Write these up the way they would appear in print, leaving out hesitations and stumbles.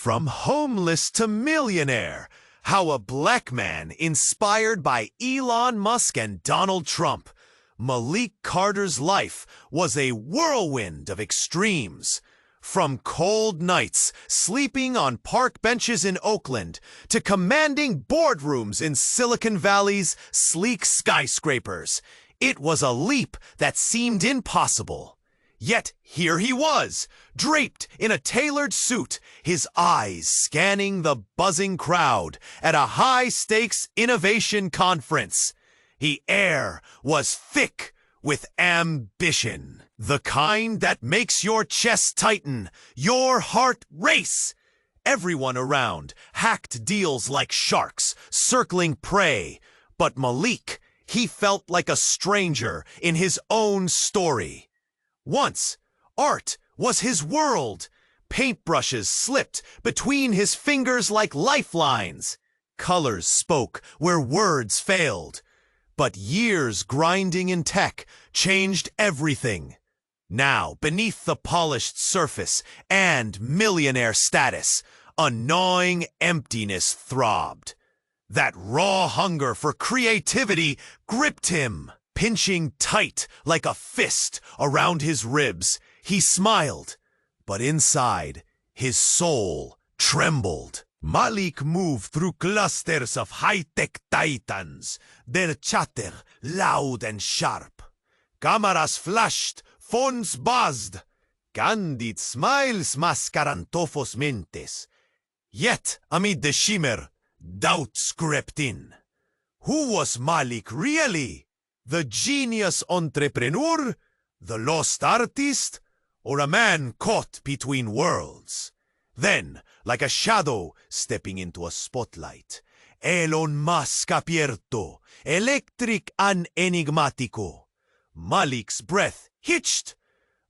From homeless to millionaire, how a black man inspired by Elon Musk and Donald Trump, Malik Carter's life was a whirlwind of extremes. From cold nights sleeping on park benches in Oakland to commanding boardrooms in Silicon Valley's sleek skyscrapers, it was a leap that seemed impossible. Yet here he was, draped in a tailored suit, his eyes scanning the buzzing crowd at a high-stakes innovation conference. The air was thick with ambition, the kind that makes your chest tighten, your heart race. Everyone around hacked deals like sharks, circling prey. But Malik, he felt like a stranger in his own story. Once, art was his world. Paintbrushes slipped between his fingers like lifelines. Colors spoke where words failed. But years grinding in tech changed everything. Now, beneath the polished surface and millionaire status, a gnawing emptiness throbbed. That raw hunger for creativity gripped him. Pinching tight like a fist around his ribs, he smiled, but inside, his soul trembled. Malik moved through clusters of high-tech titans, their chatter loud and sharp. Cameras flashed, phones buzzed. Candid smiles mascaran tofos mentes. Yet, amid the shimmer, doubts crept in. Who was Malik really? The genius entrepreneur, the lost artist, or a man caught between worlds? Then, like a shadow stepping into a spotlight, Elon Musk apierto, electric and enigmatico. Malik's breath hitched.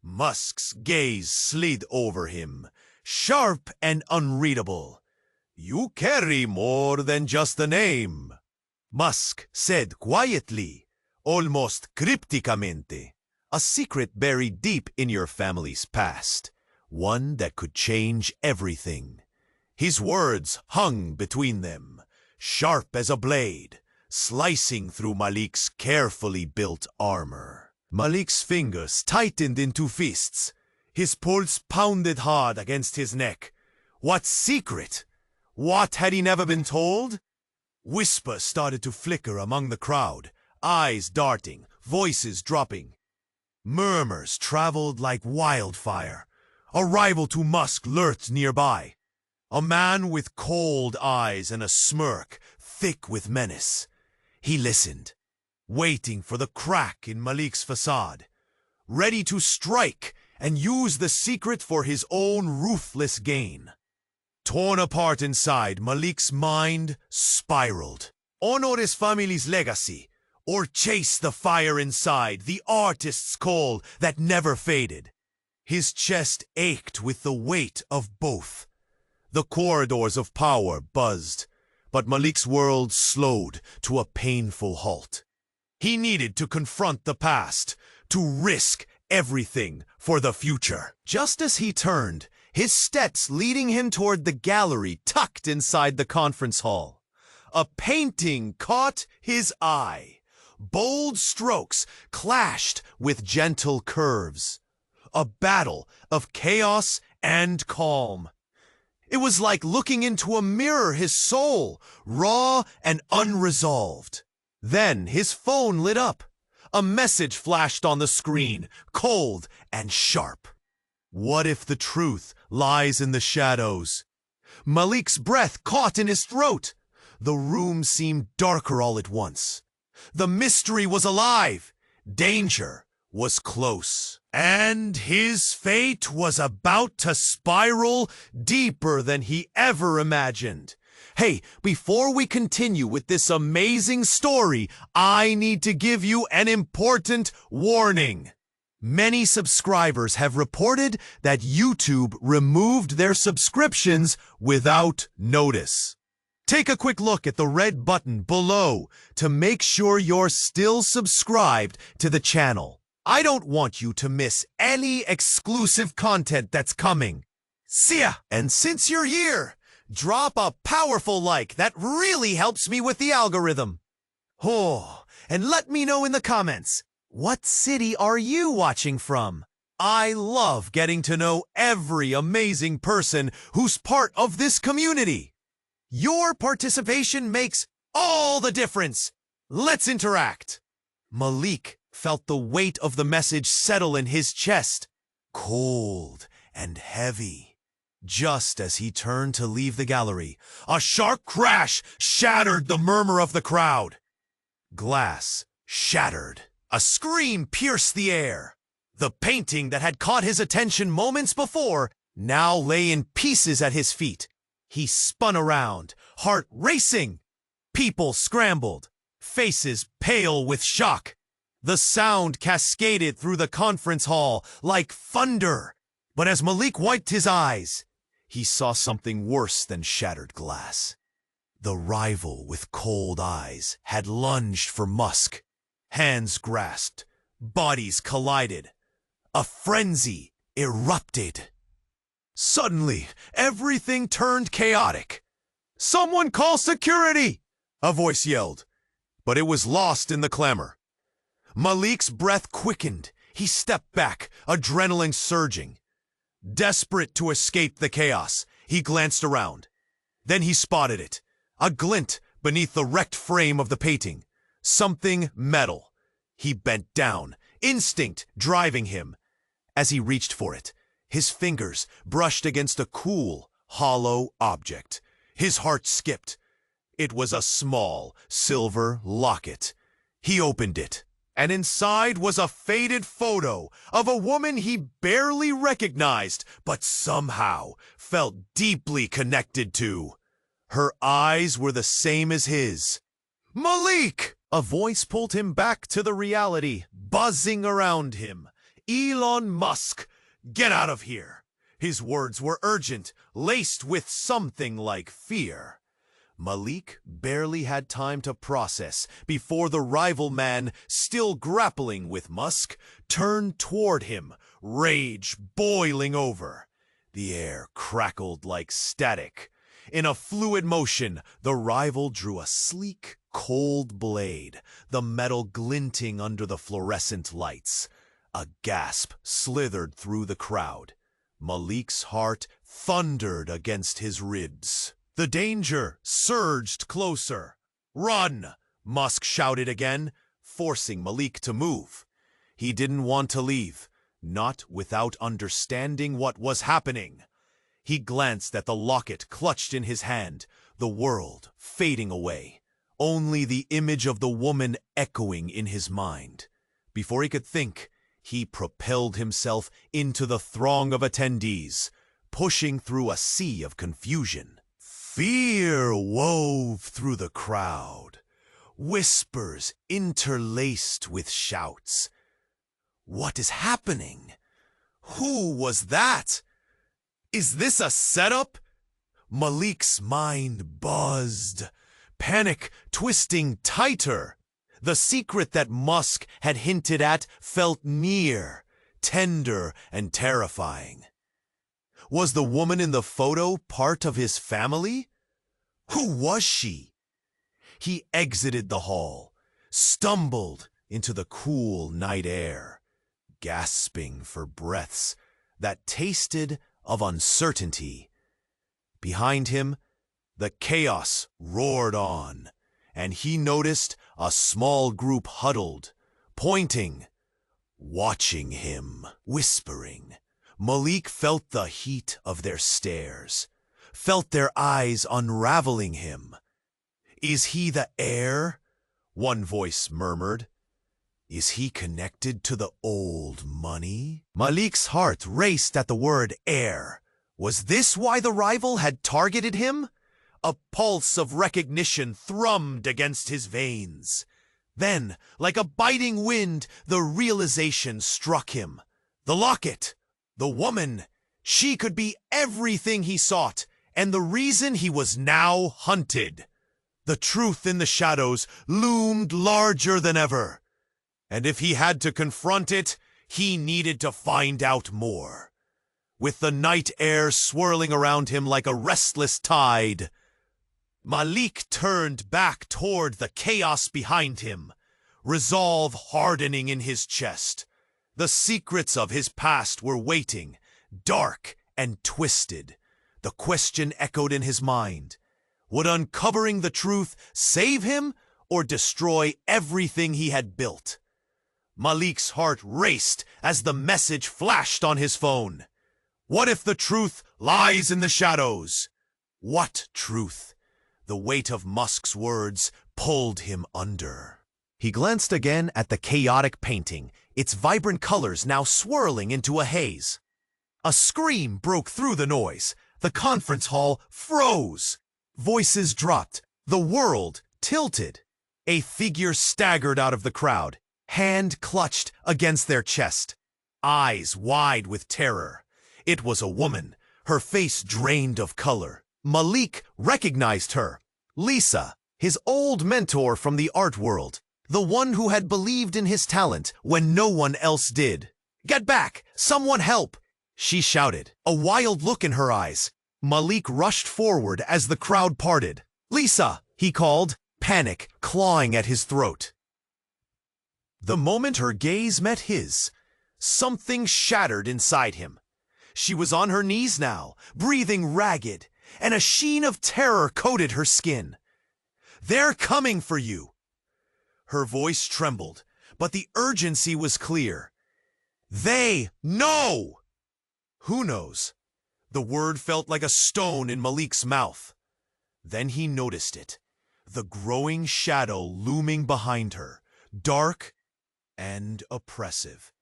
Musk's gaze slid over him, sharp and unreadable. You carry more than just a name. Musk said quietly, almost crypticamente, a secret buried deep in your family's past, one that could change everything. His words hung between them, sharp as a blade, slicing through Malik's carefully built armor. Malik's fingers tightened into fists. His pulse pounded hard against his neck. What secret? What had he never been told? Whispers started to flicker among the crowd, eyes darting, voices dropping. Murmurs traveled like wildfire. A rival to Musk lurked nearby. A man with cold eyes and a smirk, thick with menace. He listened, waiting for the crack in Malik's facade, ready to strike and use the secret for his own ruthless gain. Torn apart inside, Malik's mind spiraled. Honor his family's legacy, or chase the fire inside, the artist's call that never faded. His chest ached with the weight of both. The corridors of power buzzed, but Malik's world slowed to a painful halt. He needed to confront the past, to risk everything for the future. Just as he turned, his steps leading him toward the gallery tucked inside the conference hall. A painting caught his eye. Bold strokes clashed with gentle curves. A battle of chaos and calm. It was like looking into a mirror, his soul, raw and unresolved. Then his phone lit up. A message flashed on the screen, cold and sharp. What if the truth lies in the shadows? Malik's breath caught in his throat. The room seemed darker all at once. The mystery was alive. Danger was close. And his fate was about to spiral deeper than he ever imagined. Hey, before we continue with this amazing story, I need to give you an important warning. Many subscribers have reported that YouTube removed their subscriptions without notice. Take a quick look at the red button below to make sure you're still subscribed to the channel. I don't want you to miss any exclusive content that's coming. See ya! And since you're here, drop a powerful like. That really helps me with the algorithm. Oh, and let me know in the comments, what city are you watching from? I love getting to know every amazing person who's part of this community. Your participation makes all the difference. Let's interact. Malik felt the weight of the message settle in his chest, cold and heavy. Just as he turned to leave the gallery, a sharp crash shattered the murmur of the crowd. Glass shattered. A scream pierced the air. The painting that had caught his attention moments before now lay in pieces at his feet. He spun around, heart racing. People scrambled, faces pale with shock. The sound cascaded through the conference hall like thunder. But as Malik wiped his eyes, he saw something worse than shattered glass. The rival with cold eyes had lunged for Musk. Hands grasped, bodies collided. A frenzy erupted. Suddenly, everything turned chaotic. "Someone call security!" a voice yelled, but it was lost in the clamor. Malik's breath quickened. He stepped back, adrenaline surging. Desperate to escape the chaos, he glanced around. Then he spotted it, a glint beneath the wrecked frame of the painting. Something metal. He bent down, instinct driving him. As he reached for it, his fingers brushed against a cool, hollow object. His heart skipped. It was a small, silver locket. He opened it, and inside was a faded photo of a woman he barely recognized, but somehow felt deeply connected to. Her eyes were the same as his. "Malik!" A voice pulled him back to the reality, buzzing around him. "Elon Musk, get out of here!" His words were urgent, laced with something like fear. Malik barely had time to process before the rival man, still grappling with Musk, turned toward him, rage boiling over. The air crackled like static. In a fluid motion, the rival drew a sleek, cold blade, the metal glinting under the fluorescent lights. A gasp slithered through the crowd. Malik's heart thundered against his ribs. The danger surged closer. "Run!" Musk shouted again, forcing Malik to move. He didn't want to leave, not without understanding what was happening. He glanced at the locket clutched in his hand, the world fading away, only the image of the woman echoing in his mind. Before he could think, he propelled himself into the throng of attendees, pushing through a sea of confusion. Fear wove through the crowd, whispers interlaced with shouts. What is happening? Who was that? Is this a setup? Malik's mind buzzed, panic twisting tighter. The secret that Musk had hinted at felt near, tender, and terrifying. Was the woman in the photo part of his family? Who was she? He exited the hall, stumbled into the cool night air, gasping for breaths that tasted of uncertainty. Behind him, the chaos roared on, and he noticed a small group huddled, pointing, watching him, whispering. Malik felt the heat of their stares, felt their eyes unraveling him. "Is he the heir?" one voice murmured. "Is he connected to the old money?" Malik's heart raced at the word heir. Was this why the rival had targeted him? A pulse of recognition thrummed against his veins. Then, like a biting wind, the realization struck him. The locket, the woman, she could be everything he sought, and the reason he was now hunted. The truth in the shadows loomed larger than ever. And if he had to confront it, he needed to find out more. with the night air swirling around him like a restless tide. Malik turned back toward the chaos behind him, resolve hardening in his chest. The secrets of his past were waiting, dark and twisted. The question echoed in his mind. Would uncovering the truth save him or destroy everything he had built? Malik's heart raced as the message flashed on his phone. What if the truth lies in the shadows? What truth? The weight of Musk's words pulled him under. He glanced again at the chaotic painting, its vibrant colors now swirling into a haze. A scream broke through the noise. The conference hall froze. Voices dropped. The world tilted. A figure staggered out of the crowd, hand clutched against their chest, eyes wide with terror. It was a woman, her face drained of color. Malik recognized her. Lisa, his old mentor from the art world, the one who had believed in his talent when no one else did. "Get back! Someone help!" she shouted, a wild look in her eyes. Malik rushed forward as the crowd parted. "Lisa!" he called, panic clawing at his throat. The moment her gaze met his, something shattered inside him. She was on her knees now, breathing ragged, and a sheen of terror coated her skin. "They're coming for you!" Her voice trembled, but the urgency was clear. "They know!" Who knows? The word felt like a stone in Malik's mouth. Then he noticed it, the growing shadow looming behind her, dark and oppressive.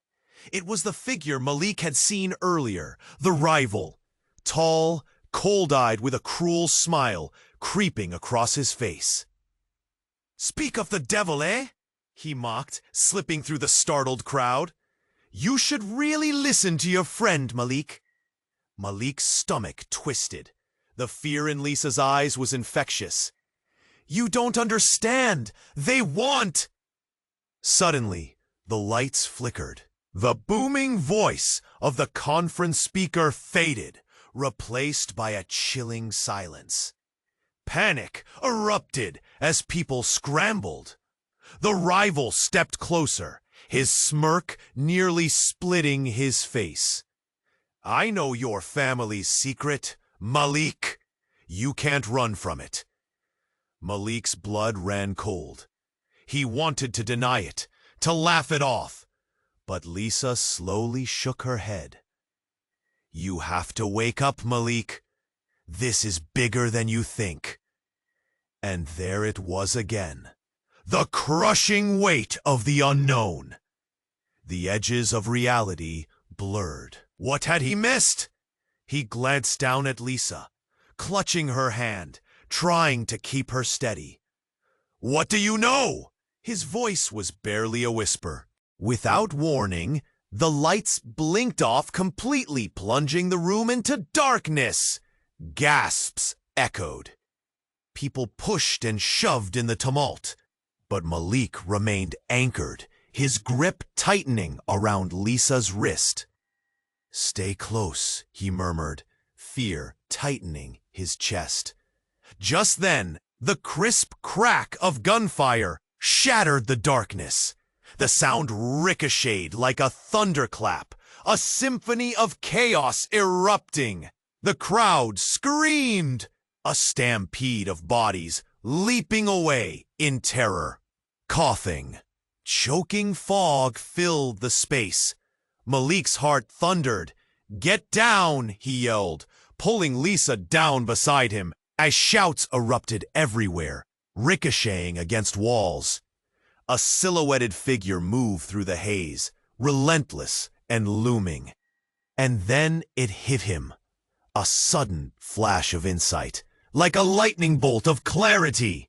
It was the figure Malik had seen earlier, the rival, tall, cold-eyed with a cruel smile creeping across his face. "Speak of the devil, eh?" he mocked, slipping through the startled crowd. "You should really listen to your friend, Malik." Malik's stomach twisted. The fear in Lisa's eyes was infectious. "You don't understand. They want—" Suddenly, the lights flickered. The booming voice of the conference speaker faded, replaced by a chilling silence. Panic erupted as people scrambled. The rival stepped closer, his smirk nearly splitting his face. "I know your family's secret, Malik. You can't run from it." Malik's blood ran cold. He wanted to deny it, to laugh it off. But Lisa slowly shook her head. "You have to wake up, Malik. This is bigger than you think." And there it was again. The crushing weight of the unknown. The edges of reality blurred. What had he missed? He glanced down at Lisa, clutching her hand, trying to keep her steady. "What do you know?" His voice was barely a whisper. Without warning, the lights blinked off completely, plunging the room into darkness. Gasps echoed. People pushed and shoved in the tumult, but Malik remained anchored, his grip tightening around Lisa's wrist. "Stay close," he murmured, fear tightening his chest. Just then, the crisp crack of gunfire shattered the darkness. The sound ricocheted like a thunderclap, a symphony of chaos erupting. The crowd screamed, a stampede of bodies leaping away in terror. Coughing, choking fog filled the space. Malik's heart thundered. "Get down," he yelled, pulling Lisa down beside him as shouts erupted everywhere, ricocheting against walls. A silhouetted figure moved through the haze, relentless and looming. And then it hit him. A sudden flash of insight, like a lightning bolt of clarity.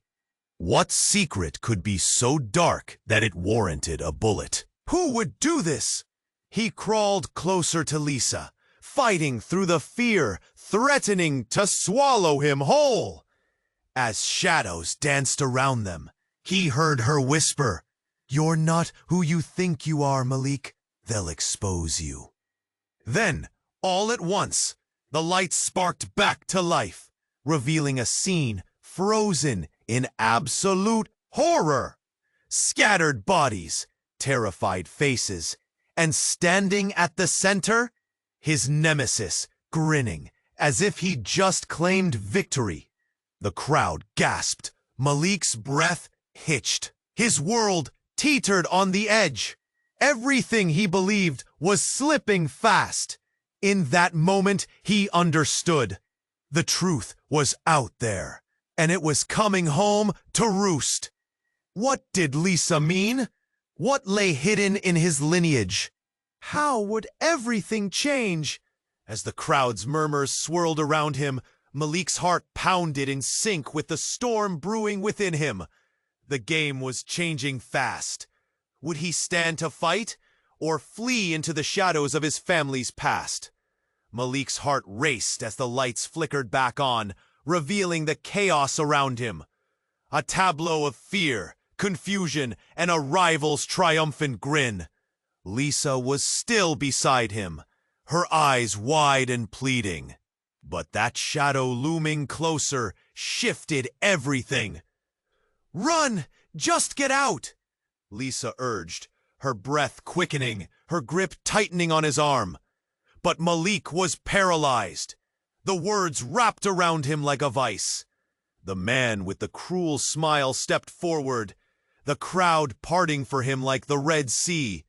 What secret could be so dark that it warranted a bullet? Who would do this? He crawled closer to Lisa, fighting through the fear, threatening to swallow him whole. As shadows danced around them, he heard her whisper, "You're not who you think you are, Malik. They'll expose you." Then, All at once, the lights sparked back to life, revealing a scene frozen in absolute horror. Scattered bodies, terrified faces, and standing at the center, his nemesis, grinning as if he'd just claimed victory. The crowd gasped. Malik's breath hitched. His world teetered on the edge. Everything he believed was slipping fast. In that moment, he understood. The truth was out there, and it was coming home to roost. What did Lisa mean? What lay hidden in his lineage? How would everything change? As the crowd's murmurs swirled around him, Malik's heart pounded in sync with the storm brewing within him. The game was changing fast. Would he stand to fight, or flee into the shadows of his family's past? Malik's heart raced as the lights flickered back on, revealing the chaos around him. A tableau of fear, confusion, and a rival's triumphant grin. Lisa was still beside him, her eyes wide and pleading. But that shadow looming closer shifted everything. "Run! Just get out!" Lisa urged, her breath quickening, her grip tightening on his arm. But Malik was paralyzed. The words wrapped around him like a vice. The man with the cruel smile stepped forward, the crowd parting for him like the Red Sea.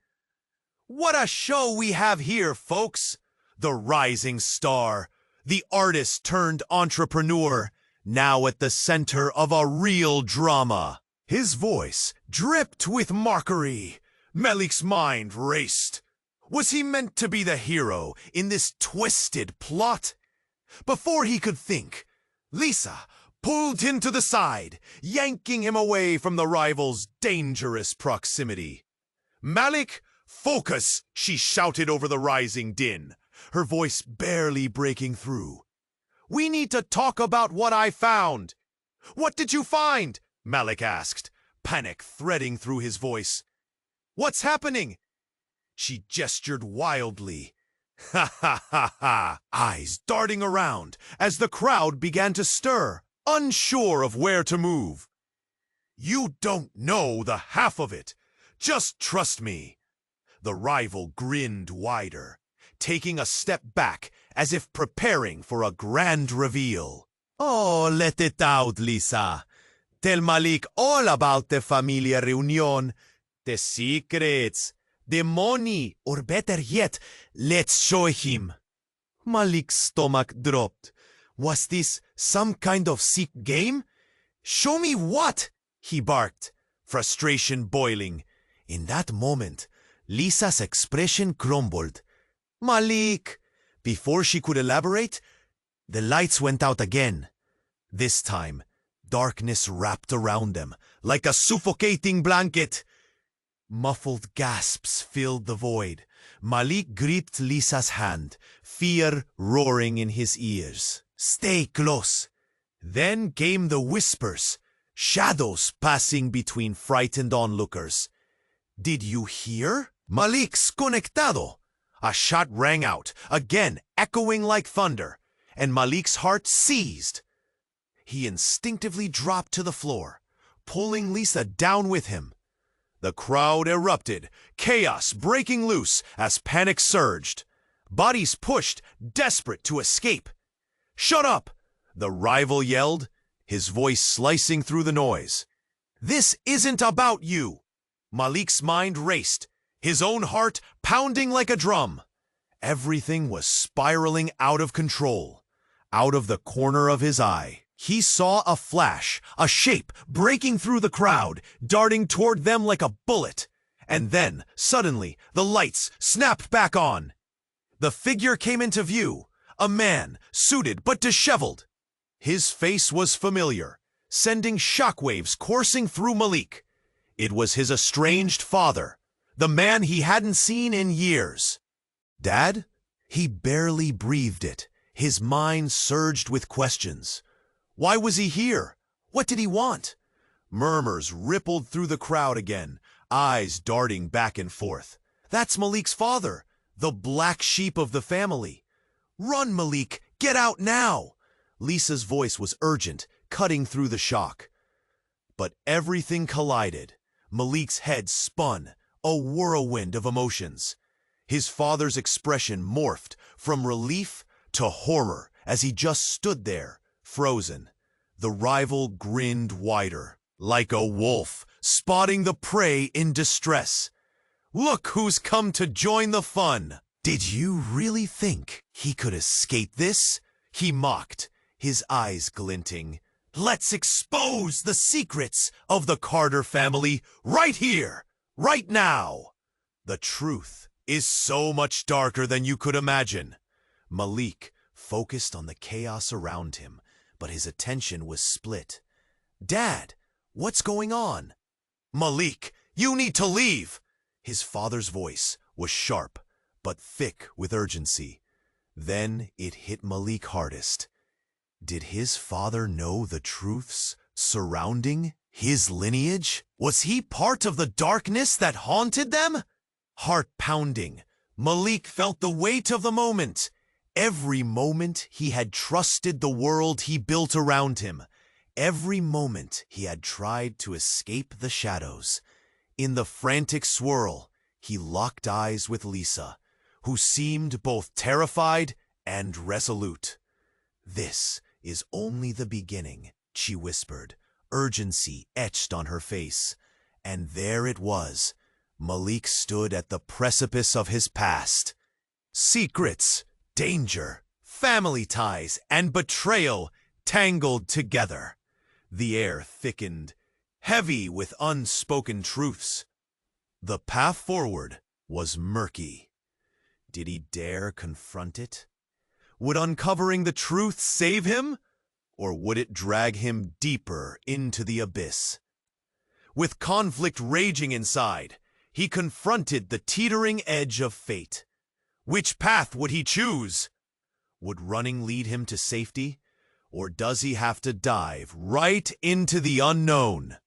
What a show we have here, folks! The rising star, the artist turned entrepreneur, now at the center of a real drama. His voice dripped with mockery. Malik's mind raced. Was he meant to be the hero in this twisted plot? Before he could think, Lisa pulled him to the side, yanking him away from the rival's dangerous proximity. "Malik, focus!" she shouted over the rising din, her voice barely breaking through. "We need to talk about what I found." "What did you find?" Malik asked, panic threading through his voice. "What's happening?" She gestured wildly. Ha ha ha ha! Eyes darting around as the crowd began to stir, unsure of where to move. "You don't know the half of it. Just trust me." The rival grinned wider, taking a step back as if preparing for a grand reveal. "Oh, let it out, Lisa. Tell Malik all about the familia reunion, the secrets, the money, or better yet, let's show him." Malik's stomach dropped. Was this some kind of sick game? "Show me what?" he barked, frustration boiling. In that moment, Lisa's expression crumbled. "Malik!" Before she could elaborate, the lights went out again. This time, darkness wrapped around them like a suffocating blanket. Muffled gasps filled the void. Malik gripped Lisa's hand, fear roaring in his ears. "Stay close." Then came the whispers, shadows passing between frightened onlookers. "Did you hear?" "Malik's conectado." A shot rang out, again echoing like thunder, and Malik's heart seized. He instinctively dropped to the floor, pulling Lisa down with him. The crowd erupted, chaos breaking loose as panic surged. Bodies pushed, desperate to escape. "Shut up!" the rival yelled, his voice slicing through the noise. "This isn't about you." Malik's mind raced, his own heart pounding like a drum. Everything was spiraling out of control. Out of the corner of his eye, he saw a flash, a shape breaking through the crowd, darting toward them like a bullet. And then, suddenly, the lights snapped back on. The figure came into view, a man, suited but disheveled. His face was familiar, sending shockwaves coursing through Malik. It was his estranged father, the man he hadn't seen in years. "Dad?" He barely breathed it. His mind surged with questions. Why was he here? What did he want? Murmurs rippled through the crowd again, eyes darting back and forth. That's Malik's father, the black sheep of the family. Run, Malik! Get out now! Lisa's voice was urgent, cutting through the shock. But everything collided. Malik's head spun, a whirlwind of emotions. His father's expression morphed from relief to horror as he just stood there, frozen. The rival grinned wider, like a wolf spotting the prey in distress. "Look who's come to join the fun!" "Did you really think he could escape this?" he mocked, his eyes glinting. "Let's expose the secrets of the Carter family right here, right now." The truth is so much darker than you could imagine. Malik focused on the chaos around him, but his attention was split. "Dad, what's going on?" "Malik, you need to leave!" His father's voice was sharp, but thick with urgency. Then it hit Malik hardest. Did his father know the truths surrounding his lineage? Was he part of the darkness that haunted them? Heart pounding, Malik felt the weight of the moment. Every moment he had trusted the world he built around him. Every moment he had tried to escape the shadows. In the frantic swirl, he locked eyes with Lisa, who seemed both terrified and resolute. "This is only the beginning," she whispered, urgency etched on her face. And there it was. Malik stood at the precipice of his past. Secrets, danger, family ties, and betrayal tangled together. The air thickened, heavy with unspoken truths. The path forward was murky. Did he dare confront it? Would uncovering the truth save him, or would it drag him deeper into the abyss? With conflict raging inside, he confronted the teetering edge of fate. Which path would he choose? Would running lead him to safety, or does he have to dive right into the unknown?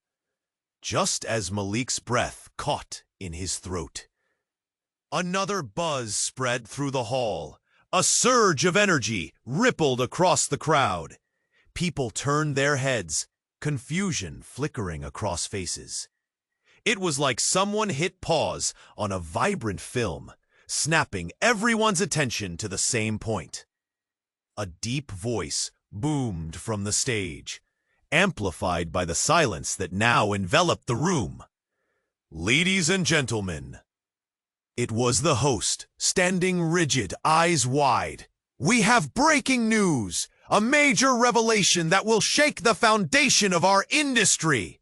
Just as Malik's breath caught in his throat, another buzz spread through the hall. A surge of energy rippled across the crowd. People turned their heads, confusion flickering across faces. It was like someone hit pause on a vibrant film, snapping everyone's attention to the same point. A deep voice boomed from the stage, amplified by the silence that now enveloped the room. "Ladies and gentlemen," it was the host, standing rigid, eyes wide. "We have breaking news, a major revelation that will shake the foundation of our industry."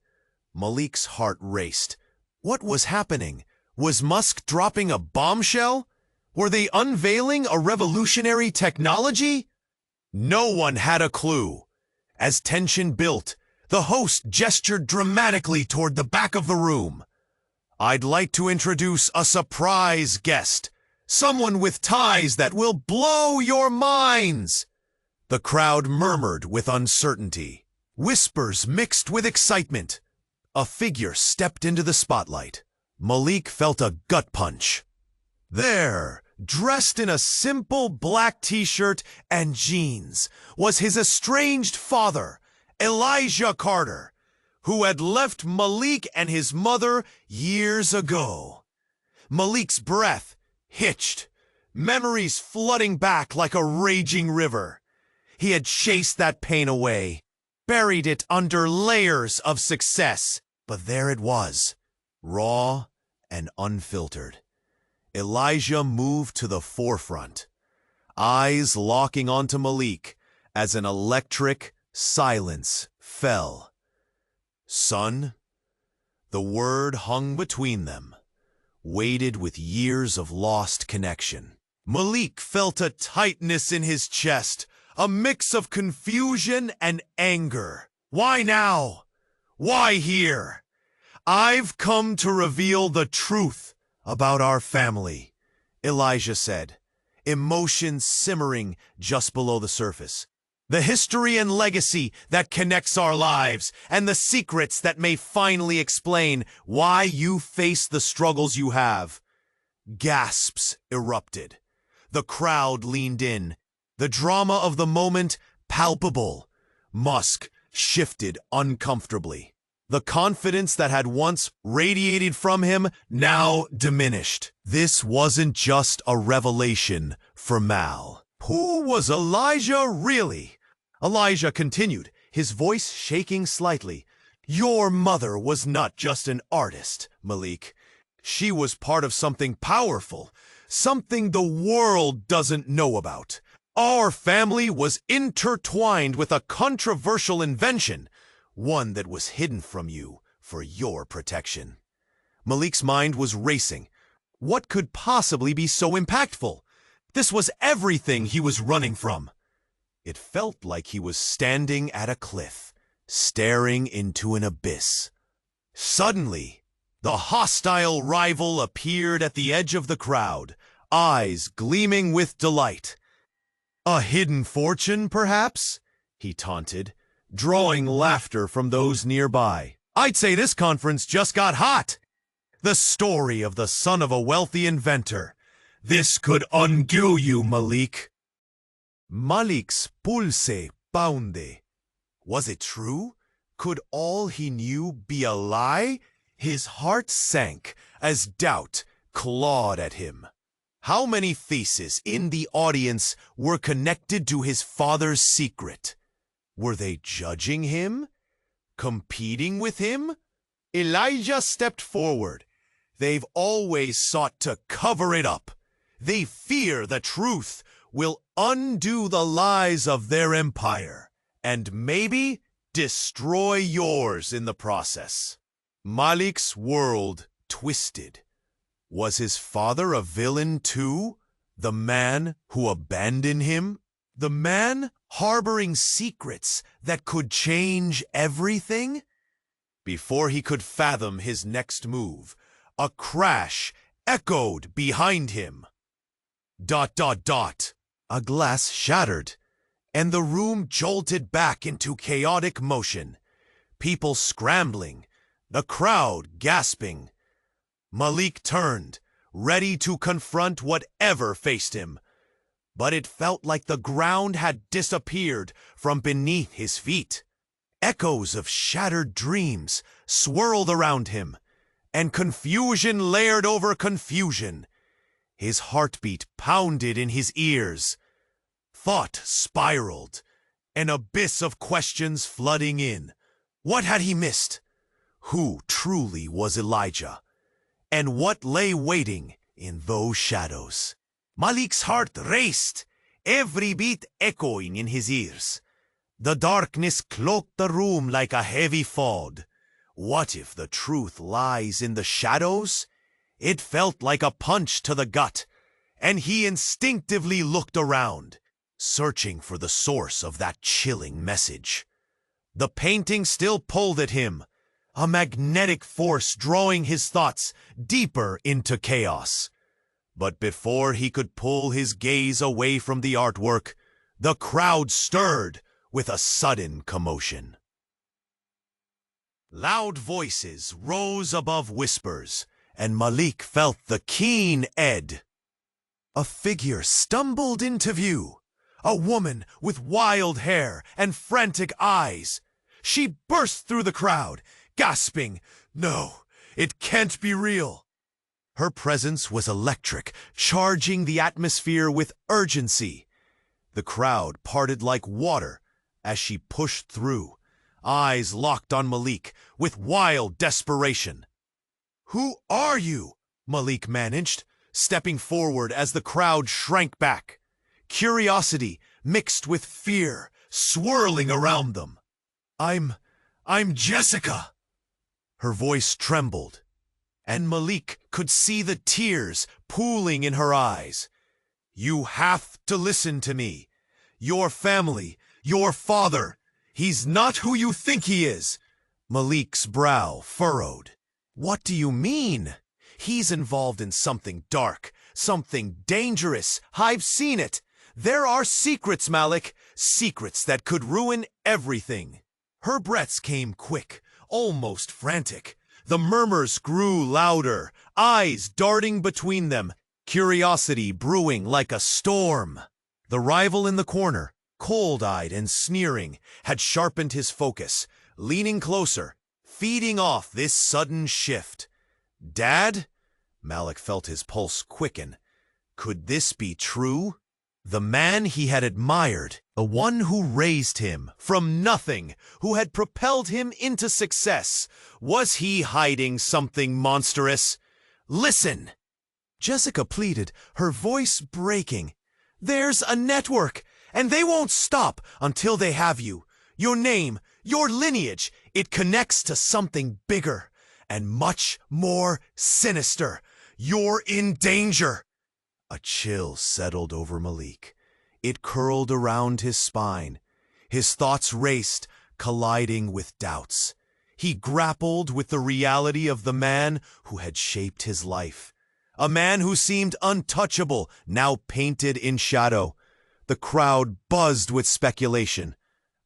Malik's heart raced. What was happening? Was Musk dropping a bombshell? Were they unveiling a revolutionary technology? No one had a clue. As tension built, the host gestured dramatically toward the back of the room. "I'd like to introduce a surprise guest, someone with ties that will blow your minds." The crowd murmured with uncertainty. Whispers mixed with excitement. A figure stepped into the spotlight. Malik felt a gut punch. There, dressed in a simple black t-shirt and jeans, was his estranged father, Elijah Carter, who had left Malik and his mother years ago. Malik's breath hitched, memories flooding back like a raging river. He had chased that pain away, buried it under layers of success, but there it was, raw and unfiltered. Elijah moved to the forefront, eyes locking onto Malik as an electric silence fell. "Son?" The word hung between them, weighted with years of lost connection. Malik felt a tightness in his chest, a mix of confusion and anger. "Why now? Why here?" "I've come to reveal the truth about our family," Elijah said, emotions simmering just below the surface. "The history and legacy that connects our lives, and the secrets that may finally explain why you face the struggles you have." Gasps erupted. The crowd leaned in, the drama of the moment palpable. Musk shifted uncomfortably. The confidence that had once radiated from him now diminished. This wasn't just a revelation for Mal. Who was Elijah really? Elijah continued, his voice shaking slightly. Your mother was not just an artist, Malik. She was part of something powerful, something the world doesn't know about. Our family was intertwined with a controversial invention, one that was hidden from you for your protection. Malik's mind was racing. What could possibly be so impactful? This was everything he was running from. It felt like he was standing at a cliff, staring into an abyss. Suddenly, the hostile rival appeared at the edge of the crowd, eyes gleaming with delight. A hidden fortune, perhaps? He taunted, drawing laughter from those nearby. I'd say this conference just got hot. The story of the son of a wealthy inventor. This could undo you, Malik. Malik's pulse pounded. Was it true? Could all he knew be a lie? His heart sank as doubt clawed at him. How many faces in the audience were connected to his father's secret? Were they judging him? Competing with him? Elijah stepped forward. They've always sought to cover it up. They fear the truth will undo the lies of their empire, and maybe destroy yours in the process. Malik's world twisted. Was his father a villain too? The man who abandoned him? The man harboring secrets that could change everything? Before he could fathom his next move, a crash echoed behind him. ... A glass shattered, and the room jolted back into chaotic motion. People scrambling, the crowd gasping. Malik turned, ready to confront whatever faced him. But it felt like the ground had disappeared from beneath his feet. Echoes of shattered dreams swirled around him, and confusion layered over confusion. His heartbeat pounded in his ears. Thought spiraled, an abyss of questions flooding in. What had he missed? Who truly was Elijah? And what lay waiting in those shadows? Malik's heart raced, every beat echoing in his ears. The darkness cloaked the room like a heavy fog. What if the truth lies in the shadows? It felt like a punch to the gut, and he instinctively looked around, searching for the source of that chilling message. The painting still pulled at him, a magnetic force drawing his thoughts deeper into chaos. But before he could pull his gaze away from the artwork, the crowd stirred with a sudden commotion. Loud voices rose above whispers, and Malik felt the keen edge. A figure stumbled into view, a woman with wild hair and frantic eyes. She burst through the crowd, gasping, "No, it can't be real." Her presence was electric, charging the atmosphere with urgency. The crowd parted like water as she pushed through, eyes locked on Malik with wild desperation. "Who are you?" Malik managed, stepping forward as the crowd shrank back. Curiosity mixed with fear swirling around them. I'm Jessica." Her voice trembled, and Malik could see the tears pooling in her eyes. "You have to listen to me. Your family, your father, he's not who you think he is." Malik's brow furrowed. "What do you mean?" He's involved in something dark, something dangerous. I've seen it. There are secrets, Malik, secrets that could ruin everything. Her breaths came quick, almost frantic. The murmurs grew louder, eyes darting between them, curiosity brewing like a storm. The rival in the corner, cold-eyed and sneering, had sharpened his focus, leaning closer, feeding off this sudden shift. Dad? Malik felt his pulse quicken. Could this be true? The man he had admired, the one who raised him from nothing, who had propelled him into success, was he hiding something monstrous? Listen! Jessica pleaded, her voice breaking. There's a network, and they won't stop until they have you. Your name, your lineage, it connects to something bigger and much more sinister. You're in danger. A chill settled over Malik. It curled around his spine. His thoughts raced, colliding with doubts. He grappled with the reality of the man who had shaped his life. A man who seemed untouchable, now painted in shadow. The crowd buzzed with speculation,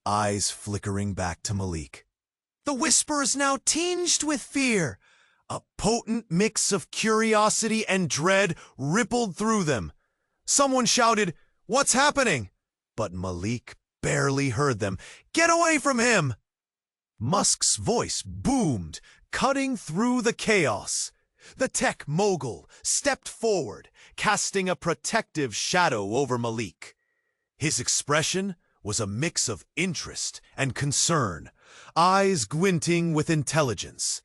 eyes flickering back to Malik. The whispers now tinged with fear. A potent mix of curiosity and dread rippled through them. Someone shouted, "What's happening?" But Malik barely heard them. "Get away from him!" Musk's voice boomed, cutting through the chaos. The tech mogul stepped forward, casting a protective shadow over Malik. His expression was a mix of interest and concern, eyes glinting with intelligence.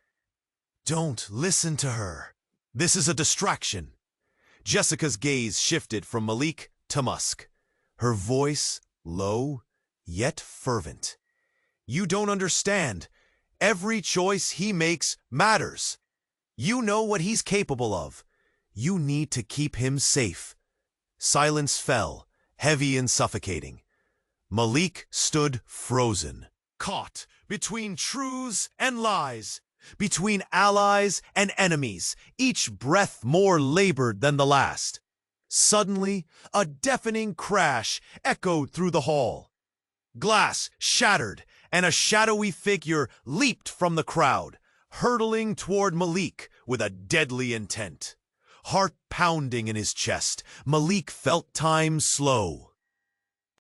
Don't listen to her. This is a distraction. Jessica's gaze shifted from Malik to Musk, her voice low yet fervent. You don't understand. Every choice he makes matters. You know what he's capable of. You need to keep him safe. Silence fell, heavy and suffocating. Malik stood frozen, caught between truths and lies, between allies and enemies, each breath more labored than the last. Suddenly, a deafening crash echoed through the hall. Glass shattered, and a shadowy figure leaped from the crowd, hurtling toward Malik with a deadly intent. Heart pounding in his chest, Malik felt time slow.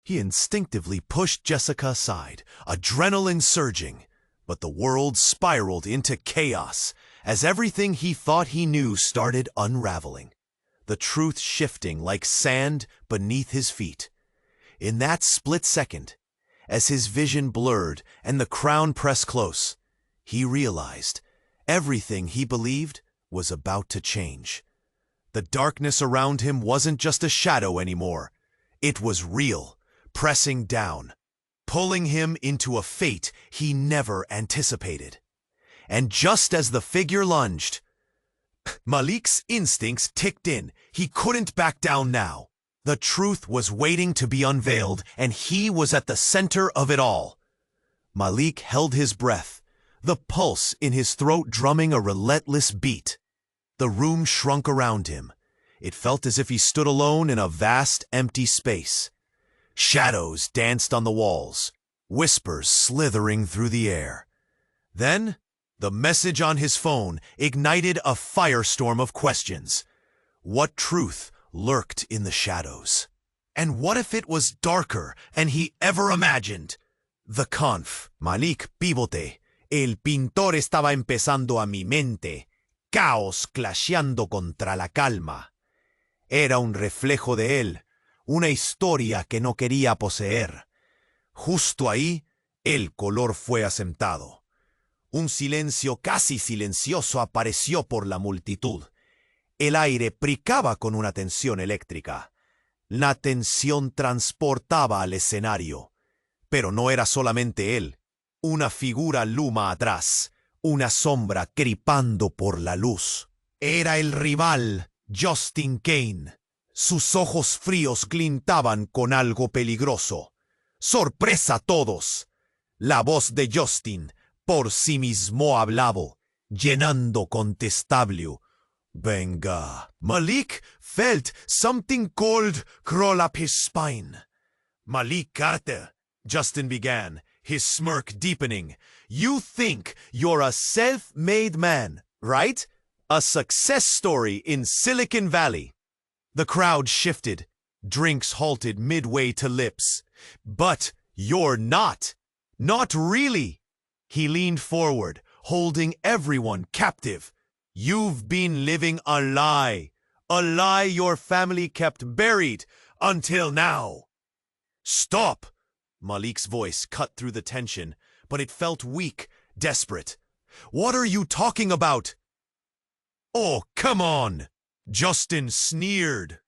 He instinctively pushed Jessica aside, adrenaline surging, but the world spiraled into chaos as everything he thought he knew started unraveling, the truth shifting like sand beneath his feet. In that split second, as his vision blurred and the crown pressed close, he realized everything he believed was about to change. The darkness around him wasn't just a shadow anymore. It was real, pressing down, pulling him into a fate he never anticipated. And just as the figure lunged, Malik's instincts ticked in. He couldn't back down now. The truth was waiting to be unveiled, and he was at the center of it all. Malik held his breath, the pulse in his throat drumming a relentless beat. The room shrunk around him. It felt as if he stood alone in a vast, empty space. Shadows danced on the walls, whispers slithering through the air. Then, the message on his phone ignited a firestorm of questions. What truth lurked in the shadows? And what if it was darker than he ever imagined? The conf. Malik, pívote. El pintor estaba empezando a mi mente. Caos clasheando contra la calma. Era un reflejo de él, una historia que no quería poseer. Justo ahí, el color fue asentado. Un silencio casi silencioso apareció por la multitud. El aire picaba con una tensión eléctrica. La tensión transportaba al escenario. Pero no era solamente él. Una figura luma atrás, una sombra crepando por la luz. Era el rival, Justin Kane. Sus ojos fríos glintaban con algo peligroso. ¡Sorpresa a todos! La voz de Justin por sí mismo hablaba, llenando contestablo. Venga. Malik felt something cold crawl up his spine. Malik Carter, Justin began, his smirk deepening. You think you're a self-made man, right? A success story in Silicon Valley. The crowd shifted, Drinks halted midway to lips. But you're not. Not really. He leaned forward, holding everyone captive. You've been living a lie. A lie your family kept buried until now. Stop! Malik's voice cut through the tension, but it felt weak, desperate. What are you talking about? Oh, come on! Justin sneered.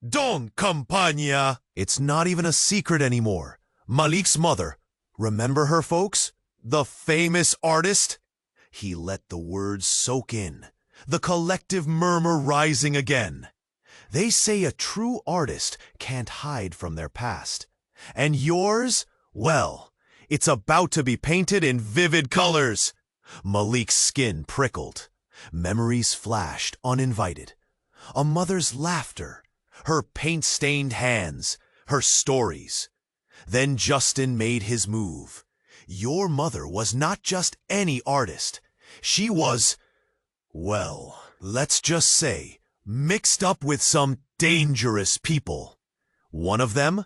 Don Campagna! It's not even a secret anymore. Malik's mother. Remember her, folks? The famous artist? He let the words soak in, the collective murmur rising again. They say a true artist can't hide from their past. And yours? Well, it's about to be painted in vivid colors. Malik's skin prickled. Memories flashed uninvited. A mother's laughter, her paint-stained hands, her stories. Then Justin made his move. Your mother was not just any artist. She was, well, let's just say, mixed up with some dangerous people. One of them?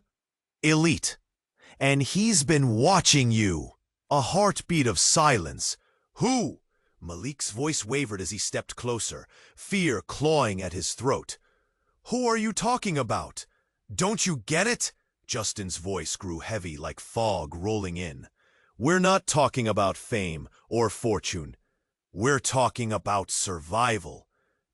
Elite. And he's been watching you. A heartbeat of silence. Who? Malik's voice wavered as he stepped closer, fear clawing at his throat. Who are you talking about? Don't you get it? Justin's voice grew heavy like fog rolling in. We're not talking about fame or fortune. We're talking about survival.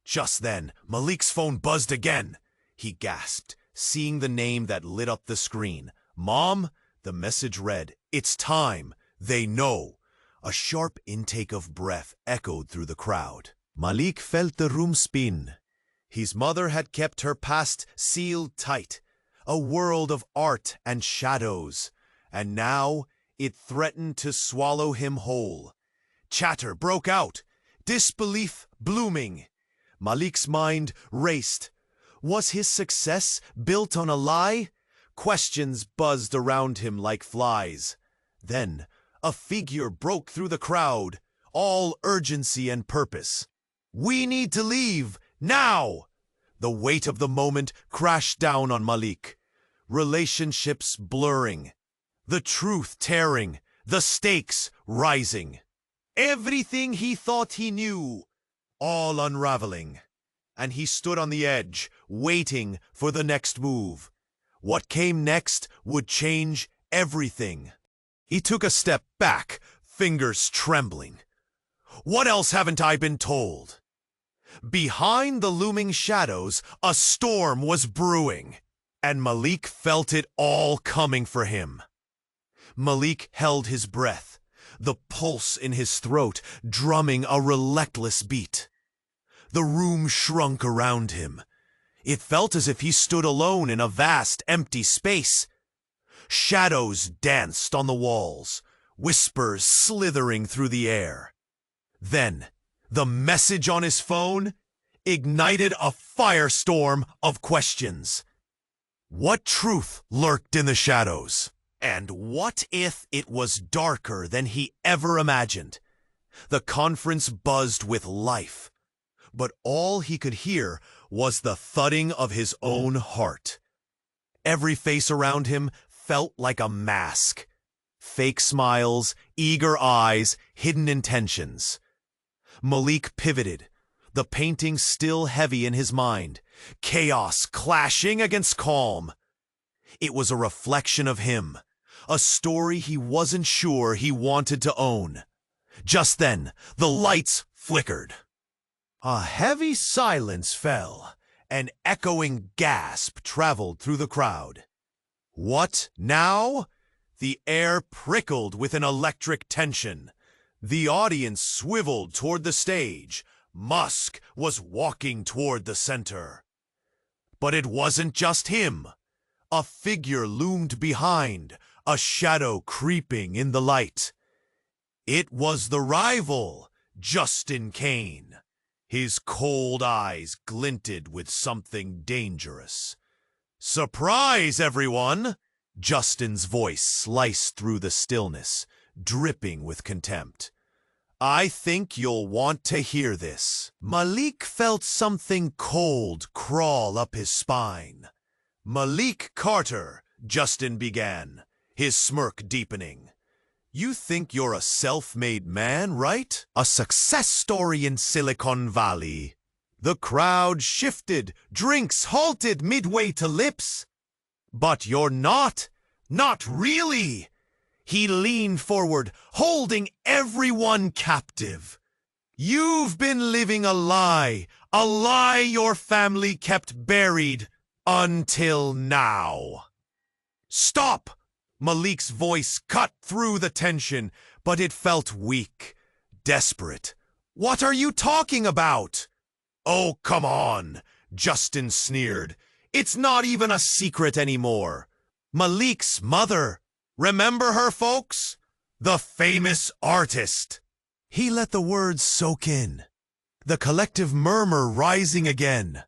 Just then, Malik's phone buzzed again. He gasped, seeing the name that lit up the screen. Mom? The message read, It's time. They know. A sharp intake of breath echoed through the crowd. Malik felt the room spin. His mother had kept her past sealed tight, a world of art and shadows, and now it threatened to swallow him whole. Chatter broke out, disbelief blooming. Malik's mind raced. Was his success built on a lie? Questions buzzed around him like flies. Then, a figure broke through the crowd, all urgency and purpose. We need to leave, now! The weight of the moment crashed down on Malik. Relationships blurring, the truth tearing, the stakes rising. Everything he thought he knew, all unraveling. And he stood on the edge, waiting for the next move. What came next would change everything. He took a step back, fingers trembling. What else haven't I been told? Behind the looming shadows, a storm was brewing, and Malik felt it all coming for him. Malik held his breath, the pulse in his throat drumming a relentless beat. The room shrunk around him. It felt as if he stood alone in a vast, empty space. Shadows danced on the walls, whispers slithering through the air. Then, the message on his phone ignited a firestorm of questions. What truth lurked in the shadows? And what if it was darker than he ever imagined? The conference buzzed with life, but all he could hear was the thudding of his own heart. Every face around him felt like a mask. Fake smiles, eager eyes, hidden intentions. Malik pivoted, the painting still heavy in his mind, chaos clashing against calm. It was a reflection of him, a story he wasn't sure he wanted to own. Just then, the lights flickered. A heavy silence fell. An echoing gasp traveled through the crowd. What now? The air prickled with an electric tension. The audience swiveled toward the stage. Musk was walking toward the center. But it wasn't just him. A figure loomed behind, a shadow creeping in the light. It was the rival, Justin Kane. His cold eyes glinted with something dangerous. Surprise, everyone! Justin's voice sliced through the stillness, dripping with contempt. I think you'll want to hear this. Malik felt something cold crawl up his spine. Malik Carter, Justin began, his smirk deepening. You think you're a self-made man, right? A success story in Silicon Valley. The crowd shifted, drinks halted midway to lips. But you're not. Not really. He leaned forward, holding everyone captive. You've been living a lie your family kept buried until now. Stop! Malik's voice cut through the tension, but it felt weak, desperate. What are you talking about? Oh, come on, Justin sneered. It's not even a secret anymore. Malik's mother. Remember her, folks? The famous artist. He let the words soak in, the collective murmur rising again.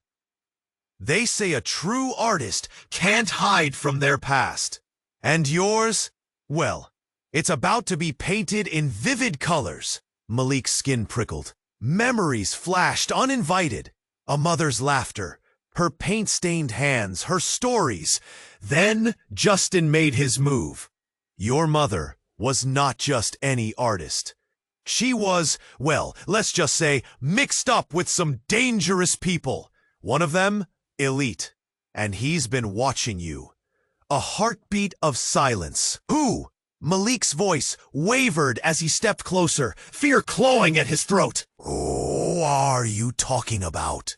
They say a true artist can't hide from their past. And yours? Well, it's about to be painted in vivid colors. Malik's skin prickled. Memories flashed uninvited. A mother's laughter, her paint-stained hands, her stories. Then Justin made his move. Your mother was not just any artist. She was, well, let's just say, mixed up with some dangerous people. One of them, elite. And he's been watching you. A heartbeat of silence. Who? Malik's voice wavered as he stepped closer, fear clawing at his throat. Who are you talking about?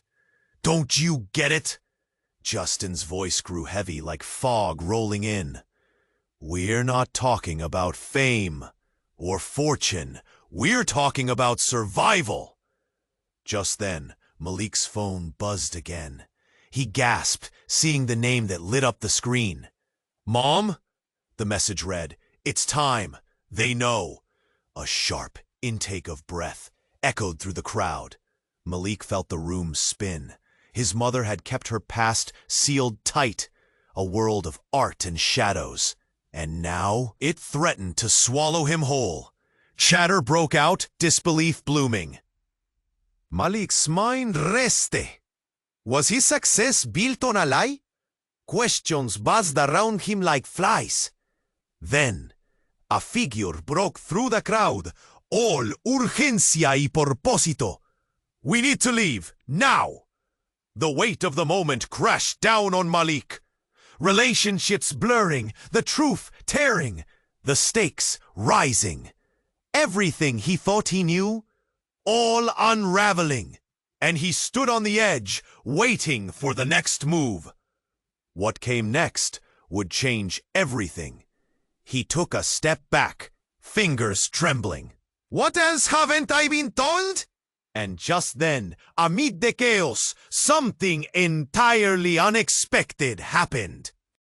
Don't you get it? Justin's voice grew heavy like fog rolling in. We're not talking about fame or fortune. We're talking about survival. Just then, Malik's phone buzzed again. He gasped, seeing the name that lit up the screen. Mom? The message read, It's time. They know. A sharp intake of breath echoed through the crowd. Malik felt the room spin. His mother had kept her past sealed tight, a world of art and shadows. And now it threatened to swallow him whole. Chatter broke out, disbelief blooming. Malik's mind rested. Was his success built on a lie? Questions buzzed around him like flies. Then, a figure broke through the crowd, all urgencia y propósito. We need to leave, now! The weight of the moment crashed down on Malik. Relationships blurring, the truth tearing, the stakes rising. Everything he thought he knew, all unraveling. And he stood on the edge, waiting for the next move. What came next would change everything. He took a step back, fingers trembling. What else haven't I been told? And just then, amid the chaos, something entirely unexpected happened.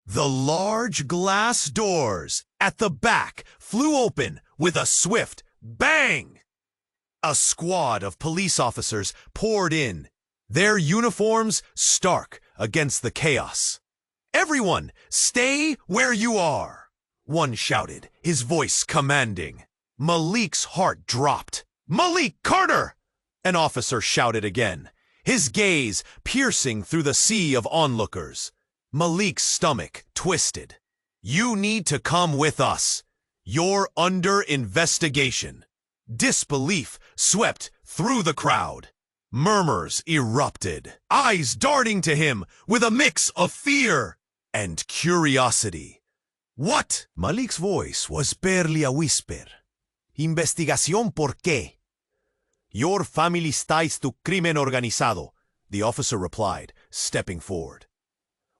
The large glass doors at the back flew open with a swift bang. A squad of police officers poured in, their uniforms stark against the chaos. Everyone, stay where you are, one shouted, his voice commanding. Malik's heart dropped. Malik Carter! An officer shouted again, his gaze piercing through the sea of onlookers. Malik's stomach twisted. You need to come with us. You're under investigation. Disbelief swept through the crowd. Murmurs erupted, eyes darting to him with a mix of fear and curiosity. What? Malik's voice was barely a whisper. Investigación por qué? Your family's ties to crimen organizado, the officer replied, stepping forward.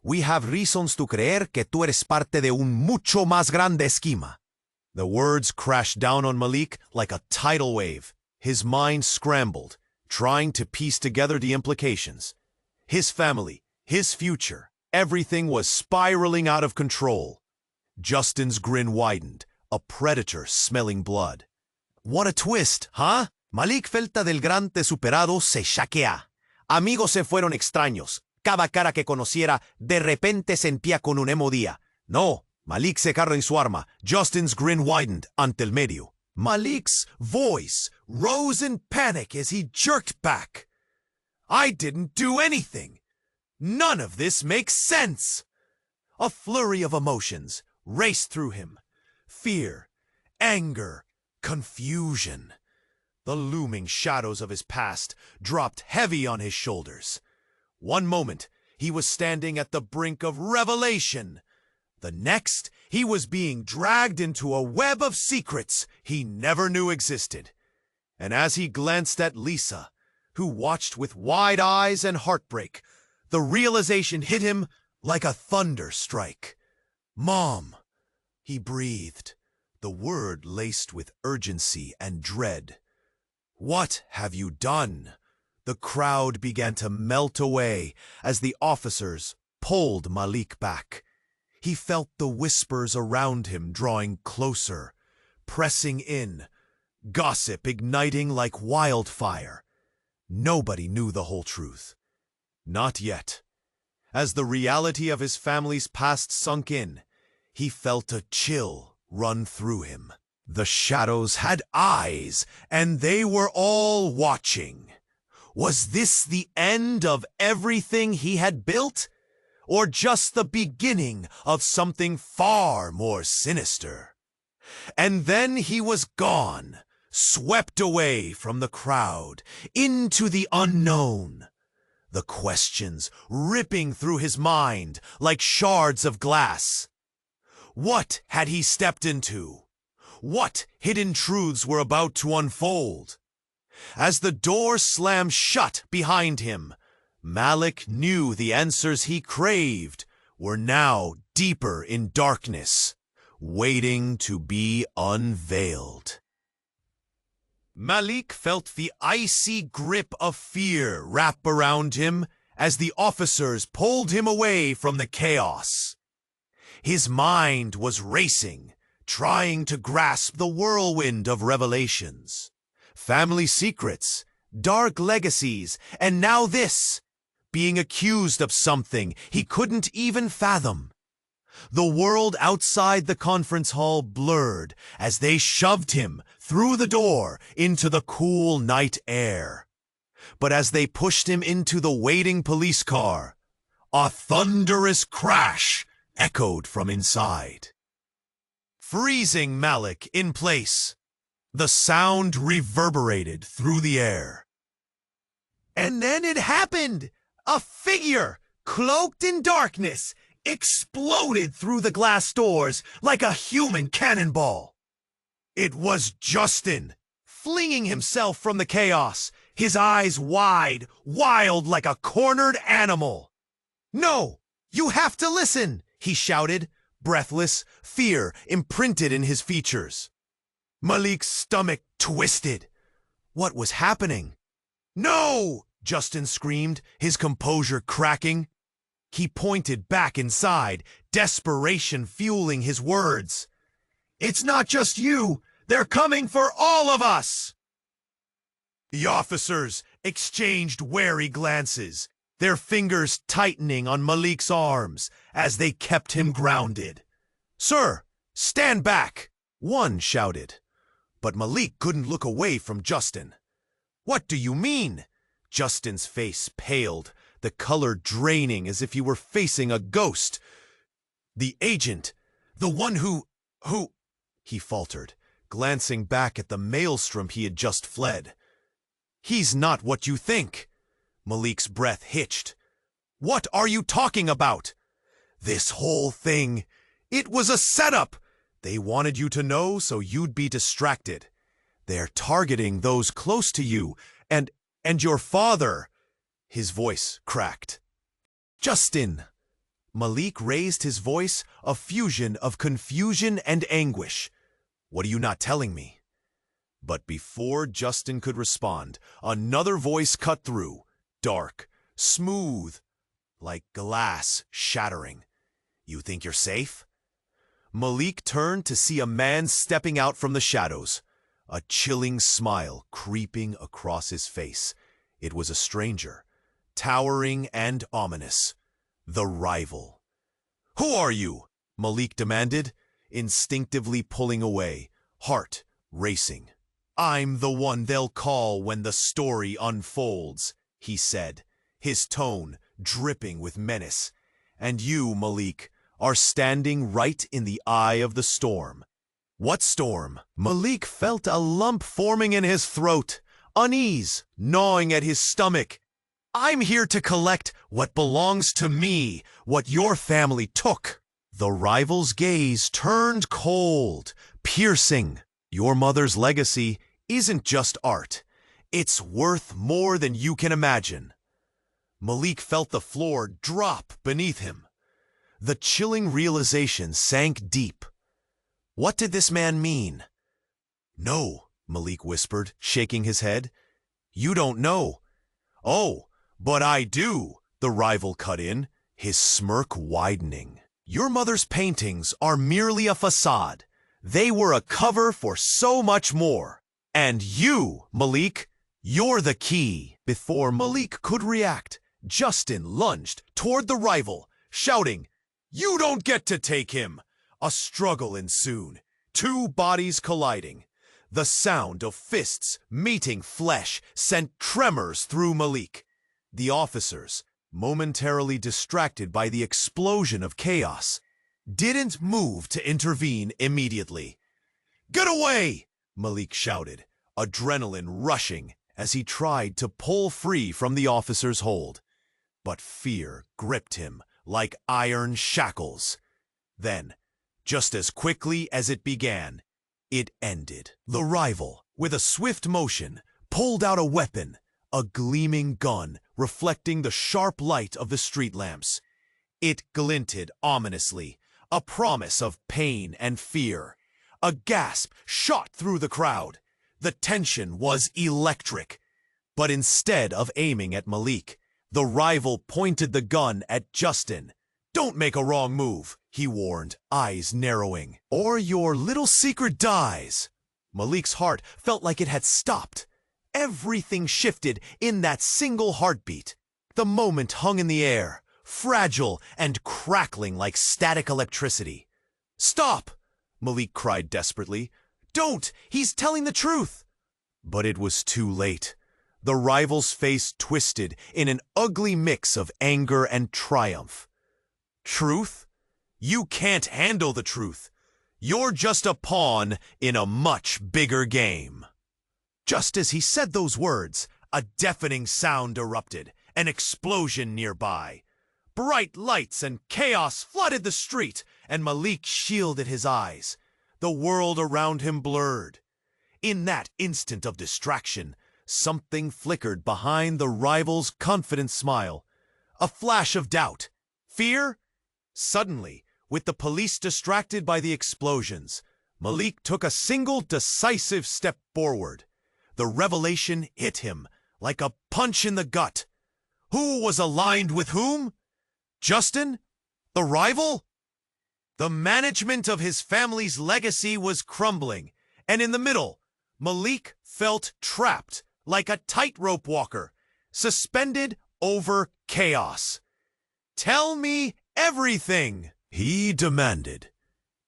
We have reasons to creer que tú eres parte de un mucho más grande esquema. The words crashed down on Malik like a tidal wave. His mind scrambled, trying to piece together the implications. His family, his future, everything was spiraling out of control. Justin's grin widened, a predator smelling blood. What a twist, huh? Malik Felta del Grande Superado se shaquea. Amigos se fueron extraños. Cada cara que conociera de repente sentía con un emodía. No, Malik se carga en su arma. Justin's grin widened ante el medio. Malik's voice rose in panic as he jerked back. I didn't do anything. None of this makes sense. A flurry of emotions raced through him. Fear, anger, confusion. The looming shadows of his past dropped heavy on his shoulders. One moment, he was standing at the brink of revelation. The next, he was being dragged into a web of secrets he never knew existed. And as he glanced at Lisa, who watched with wide eyes and heartbreak, the realization hit him like a thunder strike. "Mom," he breathed, the word laced with urgency and dread. "What have you done?" The crowd began to melt away as the officers pulled Malik back. He felt the whispers around him drawing closer, pressing in, gossip igniting like wildfire. Nobody knew the whole truth. Not yet. As the reality of his family's past sunk in, he felt a chill run through him. The shadows had eyes, and they were all watching. Was this the end of everything he had built? Or just the beginning of something far more sinister? And then he was gone, swept away from the crowd, into the unknown. The questions ripping through his mind like shards of glass. What had he stepped into? What hidden truths were about to unfold? As the door slammed shut behind him, Malik knew the answers he craved were now deeper in darkness, waiting to be unveiled. Malik felt the icy grip of fear wrap around him as the officers pulled him away from the chaos. His mind was racing, trying to grasp the whirlwind of revelations. Family secrets, dark legacies, and now this, being accused of something he couldn't even fathom. The world outside the conference hall blurred as they shoved him through the door into the cool night air. But as they pushed him into the waiting police car, a thunderous crash echoed from inside, freezing Malik in place. The sound reverberated through the air. And then it happened! A figure, cloaked in darkness, exploded through the glass doors like a human cannonball. It was Justin, flinging himself from the chaos, his eyes wide, wild like a cornered animal. "No, you have to listen!" he shouted, breathless, fear imprinted in his features. Malik's stomach twisted. What was happening? "No!" Justin screamed, his composure cracking. He pointed back inside, desperation fueling his words. "It's not just you! They're coming for all of us!" The officers exchanged wary glances, their fingers tightening on Malik's arms as they kept him grounded. "Sir, stand back!" one shouted. But Malik couldn't look away from Justin. "What do you mean?" Justin's face paled, the color draining as if he were facing a ghost. "The agent, the one who, he faltered, glancing back at the maelstrom he had just fled. "He's not what you think." Malik's breath hitched. "What are you talking about?" "This whole thing, it was a setup. They wanted you to know so you'd be distracted. They're targeting those close to you, and your father." His voice cracked. "Justin." Malik raised his voice, a fusion of confusion and anguish. "What are you not telling me?" But before Justin could respond, another voice cut through, dark, smooth, like glass shattering. "You think you're safe?" Malik turned to see a man stepping out from the shadows, a chilling smile creeping across his face. It was a stranger, towering and ominous, the rival. "Who are you?" Malik demanded, instinctively pulling away, heart racing. "I'm the one they'll call when the story unfolds," he said, his tone dripping with menace. "And you, Malik, are standing right in the eye of the storm. What storm? Malik felt a lump forming in his throat, unease gnawing at his stomach. I'm here to collect what belongs to me, what your family took. The rival's gaze turned cold, piercing. Your mother's legacy isn't just art. It's worth more than you can imagine. Malik felt the floor drop beneath him. The chilling realization sank deep. What did this man mean? No, Malik whispered, shaking his head. You don't know. Oh, but I do, the rival cut in, his smirk widening. Your mother's paintings are merely a facade. They were a cover for so much more. And you, Malik, you're the key. Before Malik could react, Justin lunged toward the rival, shouting, You don't get to take him! A struggle ensued, two bodies colliding. The sound of fists meeting flesh sent tremors through Malik. The officers, momentarily distracted by the explosion of chaos, didn't move to intervene immediately. Get away! Malik shouted, adrenaline rushing as he tried to pull free from the officer's hold. But fear gripped him like iron shackles. Then, just as quickly as it began, it ended. The rival, with a swift motion, pulled out a weapon, a gleaming gun reflecting the sharp light of the street lamps. It glinted ominously, a promise of pain and fear. A gasp shot through the crowd. The tension was electric. But instead of aiming at Malik, the rival pointed the gun at Justin. Don't make a wrong move, he warned, eyes narrowing, or your little secret dies. Malik's heart felt like it had stopped. Everything shifted in that single heartbeat. The moment hung in the air, fragile and crackling like static electricity. Stop! Malik cried desperately. Don't! He's telling the truth! But it was too late. The rival's face twisted in an ugly mix of anger and triumph. Truth? You can't handle the truth. You're just a pawn in a much bigger game. Just as he said those words, a deafening sound erupted, an explosion nearby. Bright lights and chaos flooded the street, and Malik shielded his eyes. The world around him blurred. In that instant of distraction, something flickered behind the rival's confident smile. A flash of doubt. Fear? Suddenly, with the police distracted by the explosions, Malik took a single decisive step forward. The revelation hit him like a punch in the gut. Who was aligned with whom? Justin? The rival? The management of his family's legacy was crumbling, and in the middle, Malik felt trapped like a tightrope walker, suspended over chaos. Tell me everything, he demanded,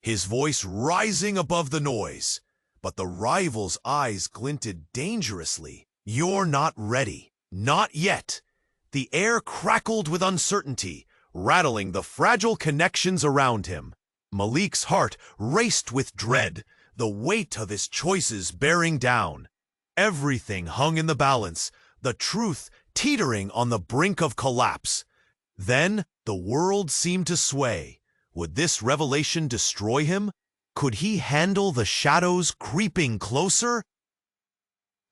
his voice rising above the noise. But the rival's eyes glinted dangerously. You're not ready. Not yet. The air crackled with uncertainty, rattling the fragile connections around him. Malik's heart raced with dread, the weight of his choices bearing down. Everything hung in the balance, the truth teetering on the brink of collapse. Then the world seemed to sway. Would this revelation destroy him? Could he handle the shadows creeping closer?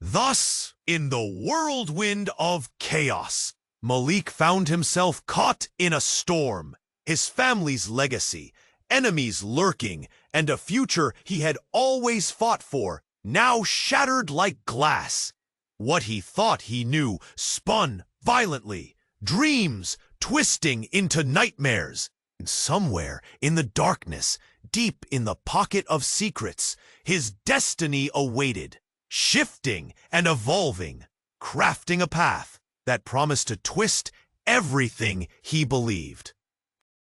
Thus, in the whirlwind of chaos, Malik found himself caught in a storm. His family's legacy, enemies lurking, and a future he had always fought for, now shattered like glass. What he thought he knew spun violently, dreams twisting into nightmares. And somewhere in the darkness, deep in the pocket of secrets, his destiny awaited, shifting and evolving, crafting a path that promised to twist everything he believed.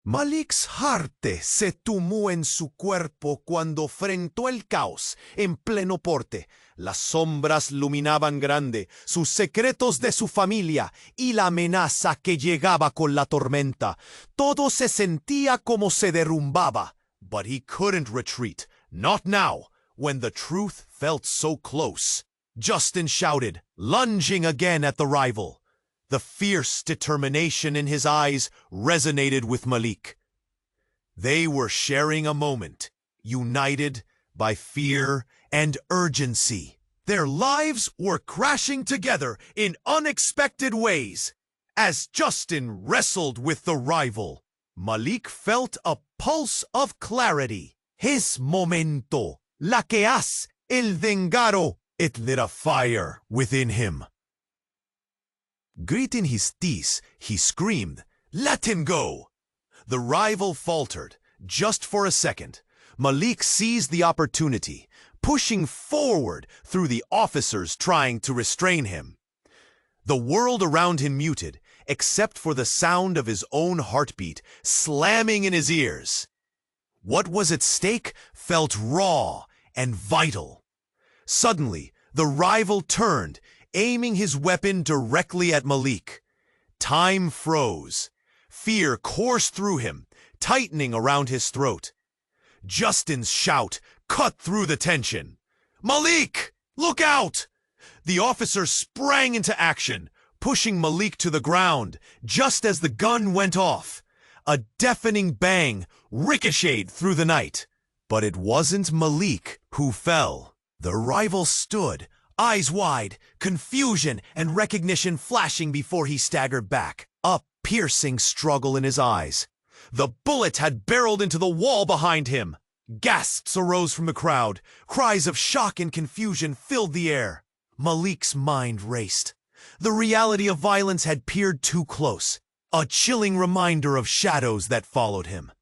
Malik's heart se tumbó en su cuerpo cuando enfrentó el caos en pleno porte. Las sombras luminaban grande, sus secretos de su familia y la amenaza que llegaba con la tormenta. Todo se sentía como se derrumbaba. But he couldn't retreat, not now, when the truth felt so close. Justin shouted, lunging again at the rival. The fierce determination in his eyes resonated with Malik. They were sharing a moment, united by fear and urgency. Their lives were crashing together in unexpected ways. As Justin wrestled with the rival, Malik felt a pulse of clarity. His momento, la que has, el vengaro. It lit a fire within him. Gritting his teeth, he screamed, "Let him go!" The rival faltered, just for a second. Malik seized the opportunity, pushing forward through the officers trying to restrain him. The world around him muted, except for the sound of his own heartbeat slamming in his ears. What was at stake felt raw and vital. Suddenly, the rival turned, aiming his weapon directly at Malik. Time froze. Fear coursed through him, tightening around his throat. Justin's shout cut through the tension. "Malik! Look out!" The officer sprang into action, pushing Malik to the ground just as the gun went off. A deafening bang ricocheted through the night. But it wasn't Malik who fell. The rival stood, eyes wide, confusion and recognition flashing before he staggered back, a piercing struggle in his eyes. The bullet had barreled into the wall behind him. Gasps arose from the crowd. Cries of shock and confusion filled the air. Malik's mind raced. The reality of violence had peered too close, a chilling reminder of shadows that followed him.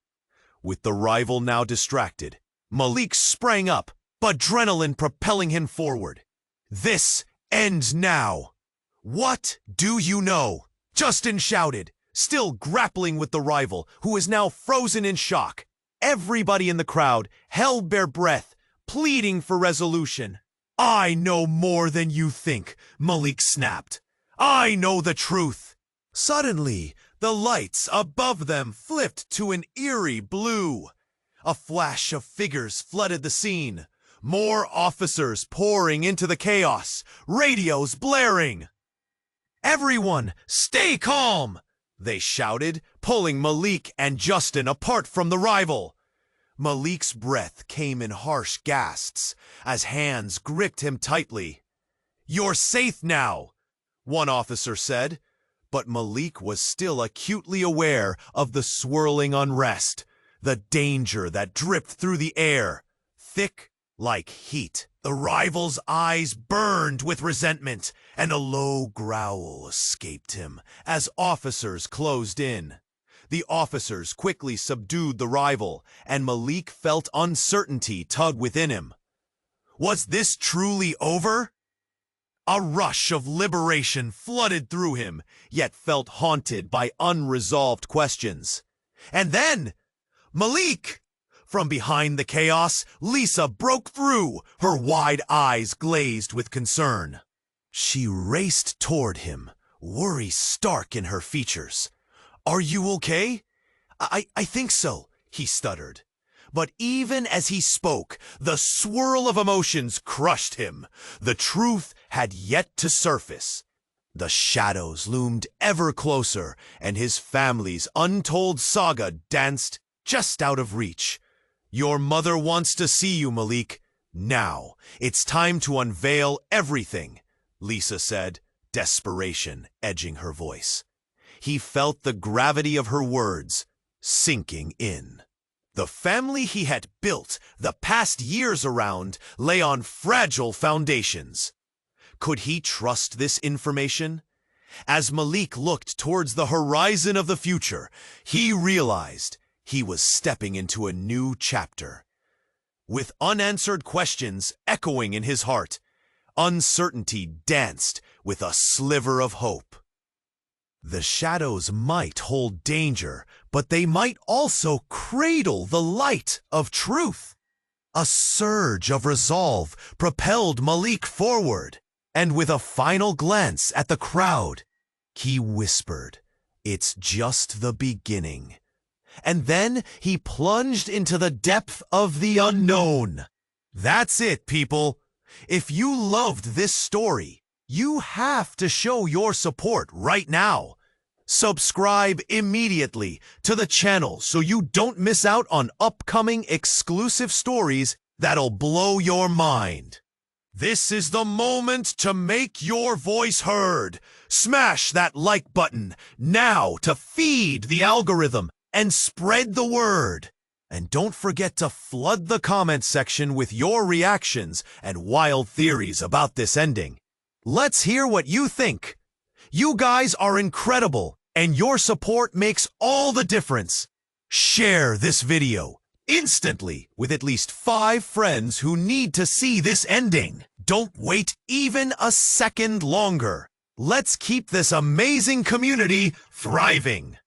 With the rival now distracted, Malik sprang up, adrenaline propelling him forward. "This ends now." "What do you know?" Justin shouted, still grappling with the rival, who was now frozen in shock. Everybody in the crowd held their breath, pleading for resolution. "I know more than you think," Malik snapped. "I know the truth." Suddenly, the lights above them flipped to an eerie blue. A flash of figures flooded the scene. More officers pouring into the chaos, radios blaring. "Everyone, stay calm!" they shouted, pulling Malik and Justin apart from the rival. Malik's breath came in harsh gasps as hands gripped him tightly. "You're safe now," one officer said, but Malik was still acutely aware of the swirling unrest, the danger that dripped through the air, thick like heat. The rival's eyes burned with resentment, and a low growl escaped him as officers closed in. The officers quickly subdued the rival, and Malik felt uncertainty tug within him. Was this truly over? A rush of liberation flooded through him, yet felt haunted by unresolved questions. And then, Malik! From behind the chaos, Lisa broke through, her wide eyes glazed with concern. She raced toward him, worry stark in her features. "Are you okay?" I think so," he stuttered. But even as he spoke, the swirl of emotions crushed him. The truth had yet to surface. The shadows loomed ever closer, and his family's untold saga danced just out of reach. "Your mother wants to see you, Malik. Now, it's time to unveil everything," Lisa said, desperation edging her voice. He felt the gravity of her words sinking in. The family he had built the past years around lay on fragile foundations. Could he trust this information? As Malik looked towards the horizon of the future, he realized he was stepping into a new chapter. With unanswered questions echoing in his heart, uncertainty danced with a sliver of hope. The shadows might hold danger, but they might also cradle the light of truth. A surge of resolve propelled Malik forward, and with a final glance at the crowd, he whispered, "It's just the beginning." And then he plunged into the depth of the unknown. That's it, people. If you loved this story, you have to show your support right now. Subscribe immediately to the channel so you don't miss out on upcoming exclusive stories that'll blow your mind. This is the moment to make your voice heard. Smash that like button now to feed the algorithm and spread the word. And don't forget to flood the comment section with your reactions and wild theories about this ending. Let's hear what you think. You guys are incredible, and your support makes all the difference. Share this video instantly with at least 5 friends who need to see this ending. Don't wait even a second longer. Let's keep this amazing community thriving.